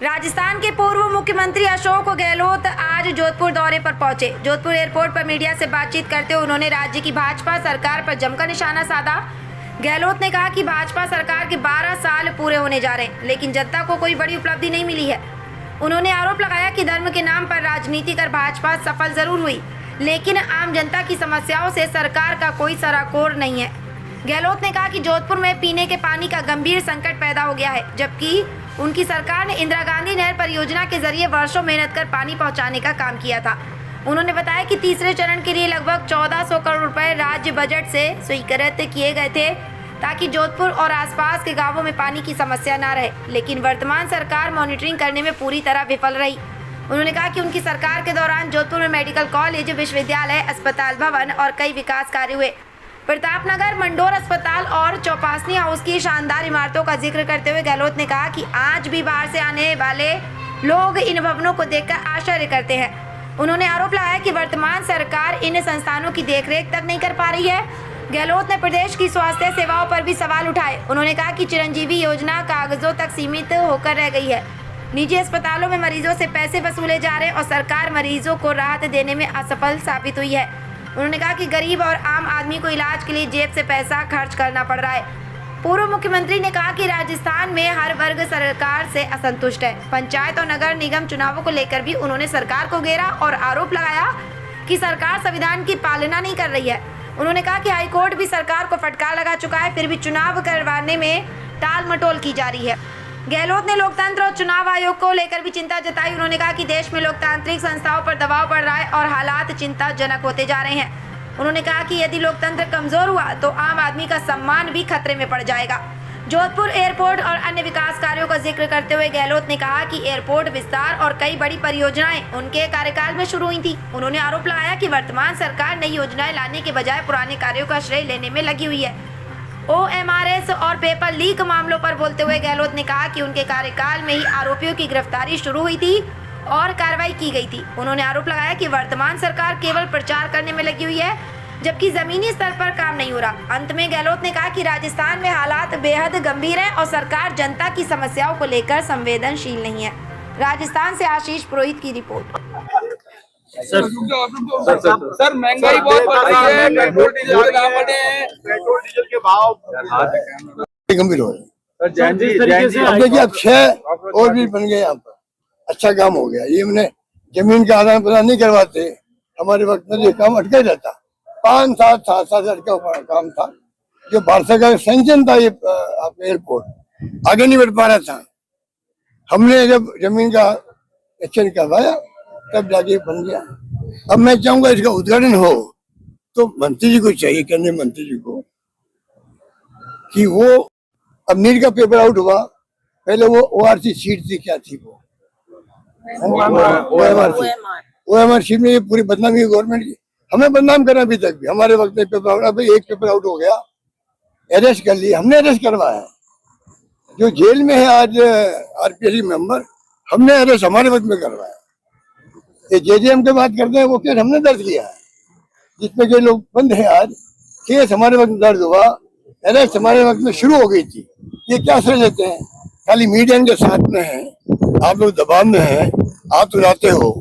राजस्थान के पूर्व मुख्यमंत्री अशोक गहलोत आज जोधपुर दौरे पर पहुंचे। जोधपुर एयरपोर्ट पर मीडिया से बातचीत करते हुए उन्होंने राज्य की भाजपा सरकार पर जमकर निशाना साधा। गहलोत ने कहा कि भाजपा सरकार के 12 साल पूरे होने जा रहे हैं, लेकिन जनता को कोई बड़ी उपलब्धि नहीं मिली है। उन्होंने आरोप लगाया कि धर्म के नाम पर राजनीति कर भाजपा सफल जरूर हुई, लेकिन आम जनता की समस्याओं से सरकार का कोई सराकोर नहीं है। गहलोत ने कहा कि जोधपुर में पीने के पानी का गंभीर संकट पैदा हो गया है, जबकि उनकी सरकार ने इंदिरा गांधी नहर परियोजना के जरिए वर्षों मेहनत कर पानी पहुंचाने का काम किया था। उन्होंने बताया कि तीसरे चरण के लिए लगभग 1400 करोड़ रुपए राज्य बजट से स्वीकृत किए गए थे ताकि जोधपुर और आसपास के गांवों में पानी की समस्या न रहे, लेकिन वर्तमान सरकार मॉनिटरिंग करने में पूरी तरह विफल रही। उन्होंने कहा कि उनकी सरकार के दौरान जोधपुर में मेडिकल कॉलेज, विश्वविद्यालय, अस्पताल भवन और कई विकास कार्य हुए। प्रतापनगर मंडोर अस्पताल और चौपासनी हाउस की शानदार इमारतों का जिक्र करते हुए गहलोत ने कहा कि आज भी बाहर से आने वाले लोग इन भवनों को देखकर आश्चर्य करते हैं। उन्होंने आरोप लगाया कि वर्तमान सरकार इन संस्थानों की देखरेख तक नहीं कर पा रही है। गहलोत ने प्रदेश की स्वास्थ्य सेवाओं पर भी सवाल उठाए। उन्होंने कहा कि चिरंजीवी योजना कागजों तक सीमित होकर रह गई है। निजी अस्पतालों में मरीजों से पैसे वसूले जा रहे और सरकार मरीजों को राहत देने में असफल साबित हुई है। उन्होंने कहा कि गरीब और आम आदमी को इलाज के लिए जेब से पैसा खर्च करना पड़ रहा है। पूर्व मुख्यमंत्री ने कहा कि राजस्थान में हर वर्ग सरकार से असंतुष्ट है। पंचायत और नगर निगम चुनावों को लेकर भी उन्होंने सरकार को घेरा और आरोप लगाया कि सरकार संविधान की पालना नहीं कर रही है। उन्होंने कहा कि हाईकोर्ट भी सरकार को फटकार लगा चुका है, फिर भी चुनाव करवाने में टाल मटोल की जा रही है। गहलोत ने लोकतंत्र और चुनाव आयोग को लेकर भी चिंता जताई। उन्होंने कहा कि देश में लोकतांत्रिक संस्थाओं पर दबाव बढ़ रहा है और हालात चिंताजनक होते जा रहे हैं। उन्होंने कहा कि यदि लोकतंत्र कमजोर हुआ तो आम आदमी का सम्मान भी खतरे में पड़ जाएगा। जोधपुर एयरपोर्ट और अन्य विकास कार्यों का जिक्र करते हुए गहलोत ने कहा कि एयरपोर्ट विस्तार और कई बड़ी परियोजनाएं उनके कार्यकाल में शुरू हुई थी। उन्होंने आरोप लगाया कि वर्तमान सरकार नई योजनाएं लाने के बजाय पुराने कार्यों का श्रेय लेने में लगी हुई है। OMRS और पेपर लीक मामलों पर बोलते हुए गहलोत ने कहा कि उनके कार्यकाल में ही आरोपियों की गिरफ्तारी शुरू हुई थी और कार्रवाई की गई थी। उन्होंने आरोप लगाया कि वर्तमान सरकार केवल प्रचार करने में लगी हुई है, जबकि जमीनी स्तर पर काम नहीं हो रहा। अंत में गहलोत ने कहा कि राजस्थान में हालात बेहद गंभीर हैं और सरकार जनता की समस्याओं को लेकर संवेदनशील नहीं है। राजस्थान से आशीष पुरोहित की रिपोर्ट। सर महंगाई बहुत बढ़ रही है, पेट्रोल डीजल के दाम बढ़े हैं, पेट्रोल डीजल के भाव गंभीर हो रहे हैं। देखिए अब 6 और भी बन गए, यहाँ पर अच्छा काम हो गया। ये हमने जमीन का आदान प्रदान नहीं करवाते, हमारे वक्त में ये काम अटका ही रहता। 5-7 साल अटका हुआ काम था, जो भारत सरकार का सैंक्शन था। ये आपका एयरपोर्ट आगे नहीं बढ़ पा रहा था। हमने जब जमीन का एक्शन करवाया तब जाके बन गया। अब मैं चाहूंगा इसका उद्घाटन हो तो मंत्री जी को चाहिए, करने मंत्री जी को, कि वो अब नीट का पेपर आउट हुआ, पहले वो ORC सीट थी, क्या थी वो OMR सीट में ये पूरी बदनामी है गवर्नमेंट की। हमें बदनाम करना अभी तक भी। हमारे वक्त में पेपर आउट, अभी एक पेपर आउट हो गया, अरेस्ट कर लिया, हमने अरेस्ट करवाया। जो जेल में है आज RPSC मेंबर, हमने अरेस्ट हमारे वक्त में करवाया। ये JJM की बात करते हैं, वो केस हमने दर्ज किया है, जिसमें जो लोग बंद है आज, केस हमारे वक्त दर्ज हुआ, अरेस्ट हमारे वक्त में शुरू हो गई थी। ये क्या समझ लेते हैं, खाली मीडिया के साथ में है, आप लोग दबाव में है, आप तो जाते हो,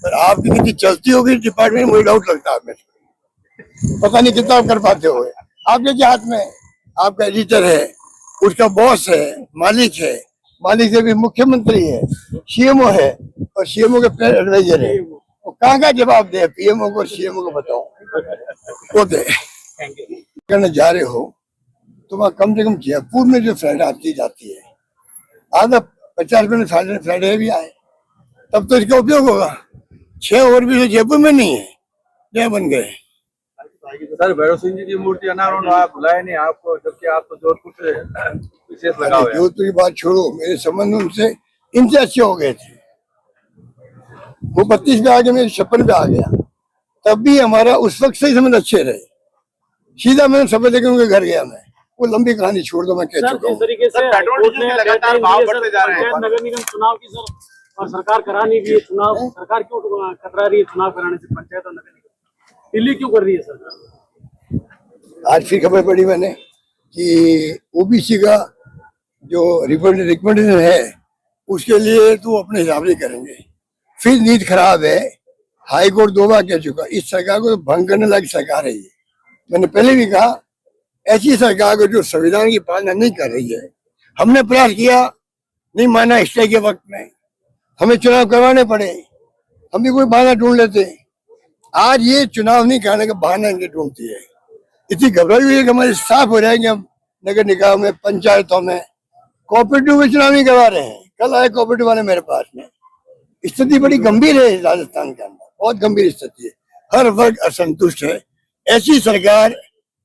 पर आपकी कितनी चलती होगी डिपार्टमेंट में, मुझे डाउट लगता है। पता नहीं कितना आप कर पाते हो। आपके क्या हाथ में, आपका एडिटर है, उसका बॉस है, मालिक है, मालिक से भी मुख्यमंत्री है, CMO है और CMO के प्लान एडवाइजर है। वो कहाँ का जवाब दे PMO को, CMO को बताओ वो दे। करने जा रहे हो तो वहाँ कम से कम जयपुर में जो फ्लाइट आती जाती है, आधा 50 मिनट फ्लाइट भी आए तब तो इसका उपयोग होगा। 6 और भी तो जयपुर में नहीं है, क्या बन गए। सर भैरव सिंह जी की मूर्ति अनावरण आप बुलाए नहीं आपको, जबकि आप तो जोधपुर से विशेष लगा हुआ है। जोधपुर की बात छोड़ो, मेरे संबंध उनसे इनसे अच्छे हो गए थे। वो 32 पे आ गया, मेरे 56 पे आ गया, तब भी हमारा उस वक्त से ही संबंध अच्छे रहे। सीधा मैंने शपथ लेकर उनके घर गया। मैं वो लंबी कहानी छोड़ दो, मैं कह चुका हूँ। जिस तरीके से लगातार भाव बढ़ते जा रहे हैं, नगर निगम चुनाव की सर और सरकार करानी भी है चुनाव, सरकार क्यों कतरा रही है चुनाव कराने से? पंचायत और नगर निगम दिल्ली क्यों कर रही है सरकार? आज फिर खबर पड़ी मैंने कि OBC का जो रिकमेंडेशन है उसके लिए तो अपने हिसाब से करेंगे। फिर नीति खराब है, हाई कोर्ट 2 बार कह चुका, इस सरकार को तो भंग करने लायक सरकार है ये। मैंने पहले भी कहा, ऐसी सरकार को जो संविधान की पालना नहीं कर रही है। हमने प्रयास किया, नहीं माना स्टे के वक्त में, हमें चुनाव करवाने पड़े, हम भी कोई बहाना ढूंढ लेते। आज ये चुनाव नहीं कराने का बहाना इनके ढूंढती है। इतनी घबराई हुई है कि हमारे साफ हो जाएंगे हम नगर निकाय में, पंचायतों में, कोऑपरेटिव में चुनाव नहीं करवा रहे हैं। कल आए कोऑपरेटिव वाले मेरे पास में, स्थिति बड़ी गंभीर है राजस्थान के अंदर, बहुत गंभीर स्थिति है, हर वर्ग असंतुष्ट है। ऐसी सरकार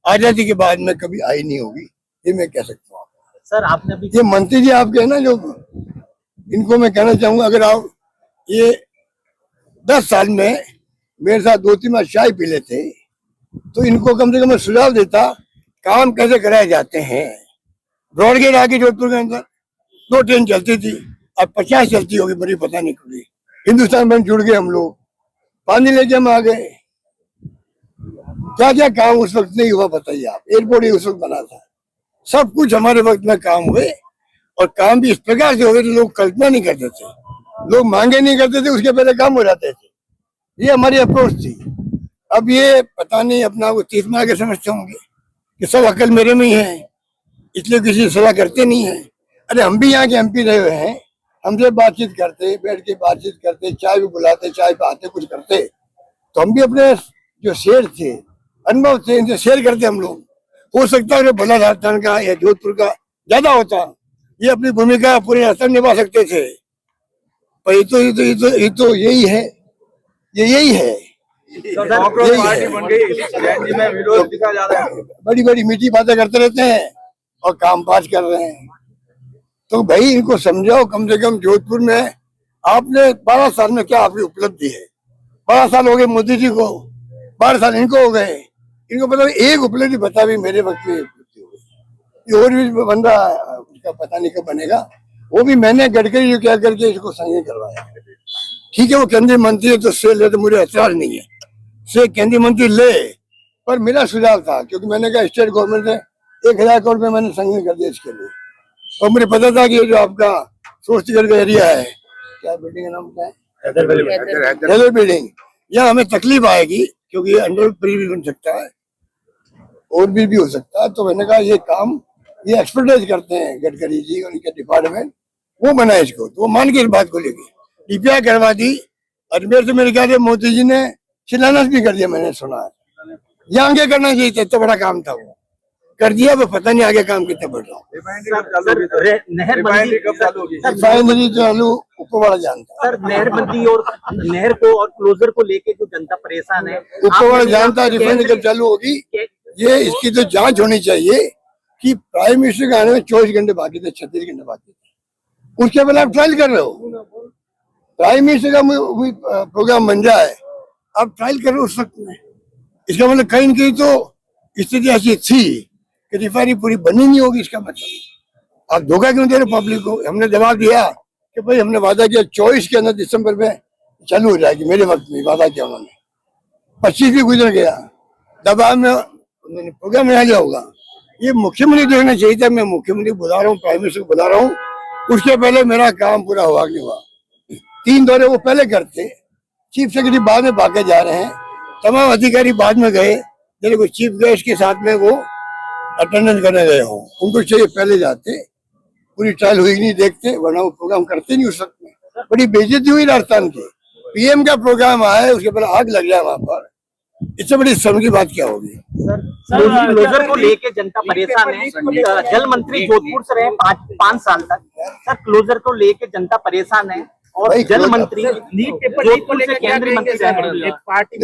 आजादी के बाद में कभी आई नहीं होगी, ये मैं कह सकता हूँ। सर आपने अभी ये मंत्री जी आपके हैं ना, जो इनको मैं कहना चाहूंगा, अगर आप ये 10 साल में मेरे साथ 2-3 बार चाय पी लेते तो इनको कम से कम मैं सुझाव देता काम कैसे कराए जाते हैं। ब्रॉडगेज आके जोधपुर के अंदर 2 ट्रेन चलती थी, अब 50 चलती होगी, बड़ी पता नहीं खुली। हिंदुस्तान बैंक जुड़ गए हम लोग, पानी लेके हम आ गए। क्या क्या काम उस वक्त नहीं हुआ बताइए आप। एयरपोर्ट ही उस वक्त बना था, सब कुछ हमारे वक्त में काम हुए, और काम भी इस प्रकार से हो गए तो लोग कल्पना नहीं करते थे, लोग मांगे नहीं करते थे, उसके पहले काम हो जाते थे। ये हमारी अप्रोच थी। अब ये पता नहीं अपना को 30 माह के समझते होंगे कि सब अकल मेरे में ही है, इसलिए किसी की सेवा करते नहीं है। अरे हम भी यहाँ के MP रहे हुए हैं, हमसे बातचीत करते, बैठ के बातचीत करते, चाय भी बुलाते, चाय पे आते, कुछ करते, तो हम भी अपने जो शेर थे, अनुभव थे, इनसे शेयर करते हम लोग। हो सकता है भला राजस्थान का या जोधपुर का ज्यादा होता, ये अपनी भूमिका पूरे असर निभा सकते थे, पर ये तो यही है, यही है। पार्टी बन गई, जैन जी में विरोध दिखा जा रहा है। बड़ी बड़ी मीठी बातें करते रहते हैं और काम पास कर रहे हैं। तो भाई इनको समझाओ, कम से कम जोधपुर में आपने 12 साल में क्या आपकी उपलब्धि है। 12 साल हो गए मोदी जी को, 12 साल इनको हो गए, इनको पता एक उपलब्धि बता भी मेरे वक्त में उपलब्धि हो गई। और भी बंदा उसका पता नहीं कब बनेगा, वो भी मैंने गडकरी जो क्या करके इसको संजय करवाया। ठीक है, वो केंद्रीय मंत्री है तो से ले, तो मुझे ऐतराज नहीं है, से केंद्रीय मंत्री ले, पर मेरा सुझाव था, क्योंकि मैंने कहा स्टेट गवर्नमेंट ने 1000 करोड़ में मैंने संजय कर दिया इसके लिए, और मुझे पता था कि ये जो आपका सोचगढ़ का एरिया है, क्या बिल्डिंग का नाम क्या है, हैदर बिल्डिंग, यहाँ हमें तकलीफ आएगी, क्योंकि ये अंडर प्री भी बन सकता है और भी हो सकता है। तो मैंने कहा ये काम ये एक्सपर्टाइज करते हैं गडकरी जी और उनके डिपार्टमेंट, वो बनाए इसको, तो वो मान के इस बात को लेके DPI करवा दी। अजमेर से मेरे ख्याल से मोदी जी ने शिलान्यास भी कर दिया, मैंने सुना है। यहाँ आगे करना चाहिए था, तो बड़ा काम था, वो कर दिया, वो पता नहीं आगे काम कितना बढ़ रहा है। रिफाइनरी चालू ऊपर वाला जानता सर, नहरबंदी और नहर को और क्लोजर को लेके जो जनता परेशान है, ऊपर वाला जानता है। रिफाइनरी कब चालू होगी, ये इसकी तो जांच होनी चाहिए कि प्राइम मिनिस्टर के आने में 24 घंटे बाकी थे, 36 घंटे बाकी थे, उसके पहले आप ट्रायल कर रहे हो। प्राइम मिनिस्टर का प्रोग्राम बन जाए, आप ट्रायल कर रहे हो उस वक्त में, इसका मतलब कहीं न कहीं तो स्थिति ऐसी थी कि रिफाइनरी पूरी बनी नहीं होगी। इसका मतलब आप धोखा क्यों दे रहे पब्लिक को। हमने जवाब दिया कि भाई हमने वादा किया 24 के अंदर दिसंबर में चालू हो जाएगी, मेरे वक्त में वादा किया उन्होंने, 25 भी गुजर गया, दबाव में प्रोग्राम में आ गया होगा। ये मुख्यमंत्री देखना चाहिए था। मैं मुख्यमंत्री बुला रहा हूँ, प्राइम मिनिस्टर को बुला रहा हूँ, उसके पहले मेरा काम पूरा हुआ नहीं हुआ। 3 दौरे वो पहले करते, चीफ सेक्रेटरी बाद में भागे जा रहे हैं, तमाम अधिकारी बाद में गए, जैसे कोई चीफ गेस्ट के साथ में वो अटेंडेंस करने गए हों, उनको चाहिए पहले जाते, पूरी ट्रायल हुई नहीं देखते, वरना वो प्रोग्राम करते नहीं उस वक्त में। बड़ी बेइज्जती हुई राजस्थान की। PM का प्रोग्राम आया, उसके पहले आग लग जाए वहां पर, इससे बड़ी शर्म की बात क्या होगी। क्लोजर को लेके जनता परेशान है। जल मंत्री जोधपुर से रहे 5 साल तक, सर क्लोजर को लेके जनता परेशान है, और जल मंत्री जोधपुर से केंद्रीय मंत्री रहे पार्टी।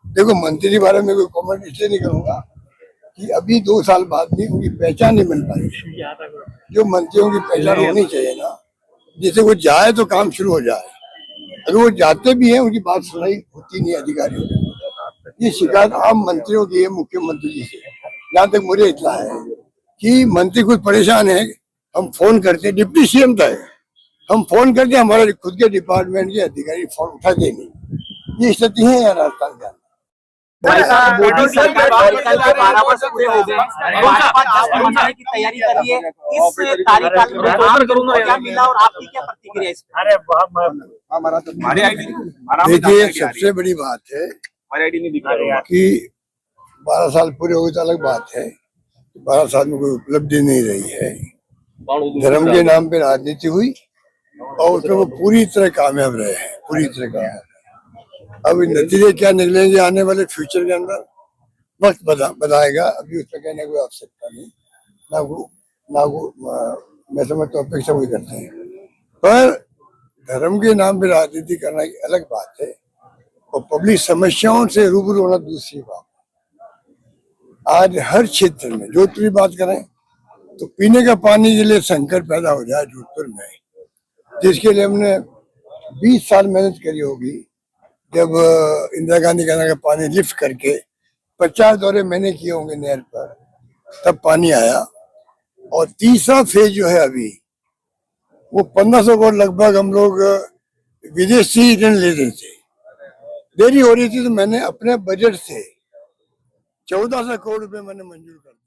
देखो मंत्री के बारे में कोई कमेंट इसलिए नहीं करूंगा कि अभी 2 साल बाद भी उनकी पहचान नहीं बन पाई। जो मंत्रियों की पहचान होनी चाहिए ना, जिसे वो जाए तो काम शुरू हो जाए। अगर वो जाते भी हैं, उनकी बात सुनाई होती नहीं अधिकारियों को। ये शिकायत आम मंत्रियों की है मुख्यमंत्री जी से। जहाँ तक मुझे इतना है कि मंत्री कुछ परेशान है, हम फोन करते, डिप्टी CM था, हम फोन करते, हमारे खुद के डिपार्टमेंट के अधिकारी फोन उठाते नहीं। ये स्थिति है यार राजस्थान के। मोदी सरकार कल के 12 वर्ष पूरे हो गए, भाजपा 10 बनाने की तैयारी कर रही है। इस कार्यकाल में आपको क्या मिला और आपकी क्या प्रतिक्रिया इस पर? देखिए, सबसे बड़ी बात है कि 12 साल पूरे हो गए तो अलग बात है, 12 साल में कोई उपलब्धि नहीं रही है। धर्म के नाम पे राजनीति हुई और उसमें वो पूरी तरह कामयाब रहे हैं, पूरी तरह कामयाब रहे। अब नतीजे क्या निकलेंगे आने वाले फ्यूचर के अंदर, वक्त बताएगा। अभी उसमें कहने कोई आवश्यकता नहीं, ना वो मैं समझता हूँ अपेक्षा वही करते हैं। पर धर्म के नाम पे राजनीति करना एक अलग बात है और पब्लिक समस्याओं से रूबरू होना दूसरी बात। आज हर क्षेत्र में जोधपुर की बात करें तो पीने का पानी के लिए संकट पैदा हो जाए जोधपुर में, जिसके लिए हमने 20 साल मेहनत करी होगी। जब इंदिरा गांधी का पानी लिफ्ट करके 50 दौरे मैंने किए होंगे नहर पर, तब पानी आया। और तीसरा फेज जो है अभी वो 1500 करोड़ लगभग हम लोग विदेशी ऋण ले रहे थे, देरी हो रही थी, तो मैंने अपने बजट से 1400 करोड़ रुपए मैंने मंजूर कर दिया।